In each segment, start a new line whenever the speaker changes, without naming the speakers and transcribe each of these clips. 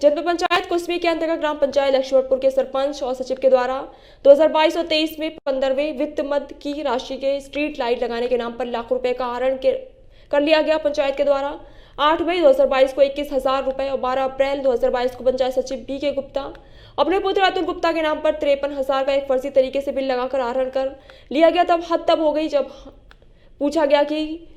जनपद पंचायत कुसमी के अंतर्गत ग्राम पंचायत लक्ष्मणपुर के सरपंच और सचिव के द्वारा 2022 और 23 में 15वें वित्त मद की राशि के स्ट्रीट लाइट लगाने के नाम पर लाखों रुपए का आहरण कर लिया गया। पंचायत के द्वारा 8 मई 2022 को 21,000 रुपए और 12 अप्रैल 2022 को पंचायत सचिव बी.के. गुप्ता अपने पुत्र अतुल गुप्ता के नाम पर 53,000 का एक फर्जी तरीके से बिल लगाकर आहरण कर लिया गया। तब हद तब हो गई जब पूछा गया कि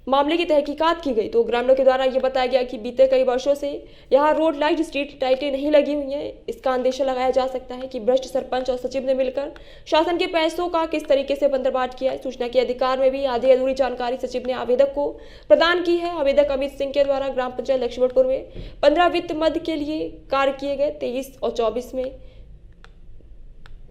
मामले की तहकीकात की गई तो ग्रामीणों के द्वारा ये बताया गया कि बीते कई वर्षों से यहाँ रोड लाइट स्ट्रीट लाइटें नहीं लगी हुई हैं। इसका अंदेशा लगाया जा सकता है कि भ्रष्ट सरपंच और सचिव ने मिलकर शासन के पैसों का किस तरीके से बंदरबाट किया है। सूचना के अधिकार में भी आधी अधूरी जानकारी सचिव ने आवेदक को प्रदान की है। आवेदक अमित सिंह के द्वारा ग्राम पंचायत लक्ष्मणपुर में 15 वित्त मद के लिए कार्य किए गए 23 और 24 में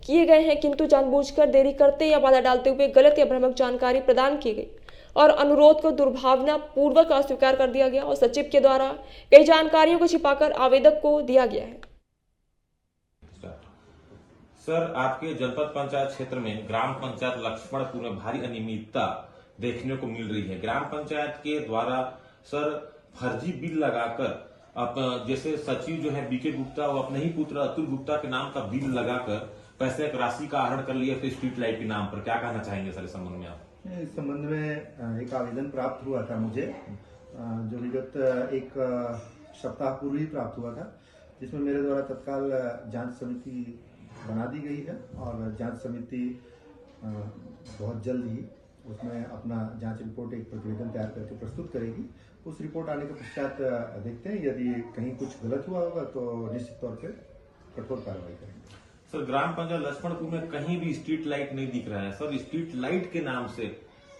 किए गए हैं, किंतु जानबूझकर देरी करते या बाधा डालते हुए गलत या भ्रामक जानकारी प्रदान की गई और अनुरोध को दुर्भावना पूर्वक अस्वीकार कर दिया गया और सचिव के द्वारा कई जानकारियों को छिपाकर आवेदक को दिया गया है।
सर, आपके जनपद पंचायत क्षेत्र में ग्राम पंचायत लक्ष्मणपुर में भारी अनियमितता देखने को मिल रही है। ग्राम पंचायत के द्वारा सर फर्जी बिल लगाकर जैसे सचिव जो है बी.के. गुप्ता वो अपने ही पुत्र अतुल गुप्ता के नाम का बिल लगाकर पैसे की राशि का आहरण कर लिया फिर स्ट्रीट लाइट के नाम पर। क्या कहना चाहेंगे सर इस संबंध में आप?
इस संबंध में एक आवेदन प्राप्त हुआ था मुझे, जो विगत एक सप्ताह पूर्व ही प्राप्त हुआ था, जिसमें मेरे द्वारा तत्काल जांच समिति बना दी गई है और जांच समिति बहुत जल्द ही उसमें अपना जांच रिपोर्ट एक प्रतिवेदन तैयार करके प्रस्तुत करेगी। उस रिपोर्ट आने के पश्चात देखते हैं, यदि कहीं कुछ गलत हुआ होगा तो निश्चित तौर पर कठोर कार्रवाई करेंगे।
सर, ग्राम पंचायत लक्ष्मणपुर में कहीं भी स्ट्रीट लाइट नहीं दिख रहा है। सर, स्ट्रीट लाइट के नाम से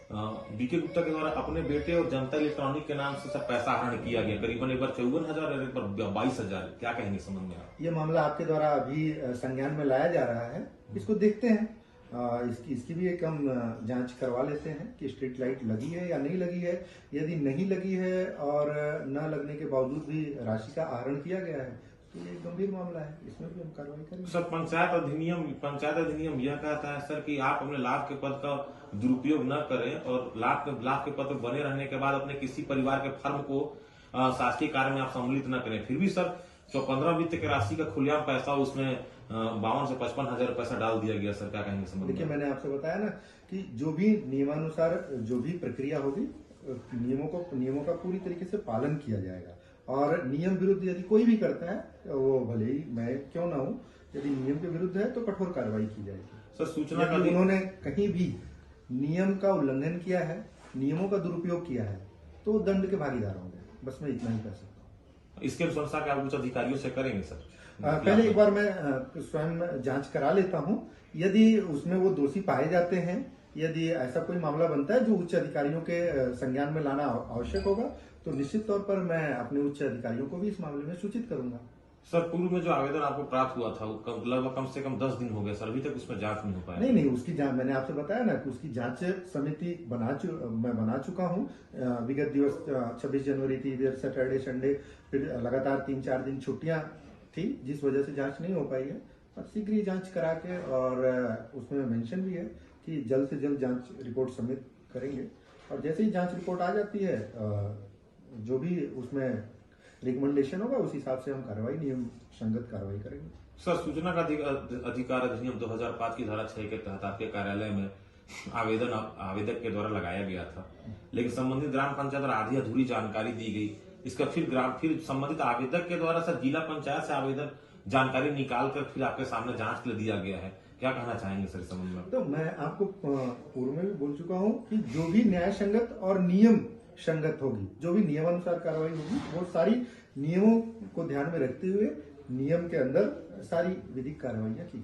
बी.के. गुप्ता के द्वारा अपने बेटे और जनता इलेक्ट्रॉनिक के नाम से सर पैसा आहरण किया गया, करीबन एक बार 54,000 और एक बार 22,000। क्या कहेंगे इस संबंध में आप?
ये मामला आपके द्वारा अभी संज्ञान में लाया जा रहा है, इसको देखते हैं। इसकी भी एक हम जांच करवा लेते हैं कि स्ट्रीट लाइट लगी है या नहीं लगी है। यदि नहीं लगी है और न लगने के बावजूद भी राशि का आहरण किया गया है तो ये गंभीर मामला है, इसमें भी हम कार्रवाई करेंगे।
सर, पंचायत अधिनियम यह कहता है सर कि आप अपने लाभ के पद का दुरुपयोग न करें और लाभ के पद पर बने रहने के बाद अपने किसी परिवार के फर्म को शासकीय कार्य में आप सम्मिलित न करें। फिर भी सर 15 वित्त की राशि का खुलेआम पैसा उसमें 52 से 55,000 पैसा डाल दिया गया। सर, क्या कहेंगे संबंध?
देखिए, मैंने आपसे बताया ना कि जो भी नियमानुसार जो भी प्रक्रिया होगी, नियमों का पूरी तरीके से पालन किया जाएगा और नियम विरुद्ध यदि कोई भी करता है वो भले ही मैं क्यों ना हूं, यदि नियम के विरुद्ध है तो कठोर कार्रवाई की जाएगी।
सर, सूचना का
उन्होंने कहीं भी नियम का उल्लंघन किया है, नियमों का दुरुपयोग किया है तो दंड के भागीदार होंगे। बस मैं इतना ही कर सकता हूँ।
इसके अनुसार क्या उच्च अधिकारियों से करेंगे सर?
पहले एक बार मैं स्वयं जांच करा लेता हूं। यदि उसमें वो दोषी पाए जाते हैं, यदि ऐसा कोई मामला बनता है जो उच्च अधिकारियों के संज्ञान में लाना आवश्यक होगा तो निश्चित तौर पर मैं अपने उच्च अधिकारियों को भी इस मामले में सूचित करूंगा।
सर, पूर्व में जो आवेदन आपको प्राप्त हुआ था वो लगभग कम से कम 10 दिन हो गए सर, अभी तक उसमें जांच नहीं हो पाया।
नहीं, उसकी जांच मैंने आपसे बताया ना कि उसकी जांच समिति मैं बना चुका हूं। विगत दिवस 26 जनवरी थी, इधर सैटरडे संडे, फिर लगातार 3-4 दिन छुट्टियां थी जिस वजह से जांच नहीं हो पाई है। और शीघ्र ही जांच करा के और उसमें मेंशन भी है कि जल्द से जल्द जांच रिपोर्ट सबमिट करेंगे और जैसे ही जांच रिपोर्ट आ जाती है जो भी उसमें रिकमेंडेशन होगा उस हिसाब से हम नियम संगत कार्रवाई करेंगे।
सर, सूचना का अधिकार अधिनियम 2005 की धारा 6 के तहत आपके कार्यालय में आवेदक के द्वारा लगाया गया था, लेकिन संबंधित ग्राम पंचायत और आधी अधूरी जानकारी दी गई। इसका फिर संबंधित आवेदक के द्वारा सर जिला पंचायत से आवेदन जानकारी निकाल कर फिर आपके सामने जांच के लिए दिया गया है। क्या कहना चाहेंगे सर इस संबंध में?
तो मैं आपको पूर्व में भी बोल चुका हूं कि जो भी न्याय संगत और नियम संगत होगी, जो भी नियमानुसार कार्रवाई होगी, वो सारी नियमों को ध्यान में रखते हुए नियम के अंदर सारी विधिक कार्रवाइयां की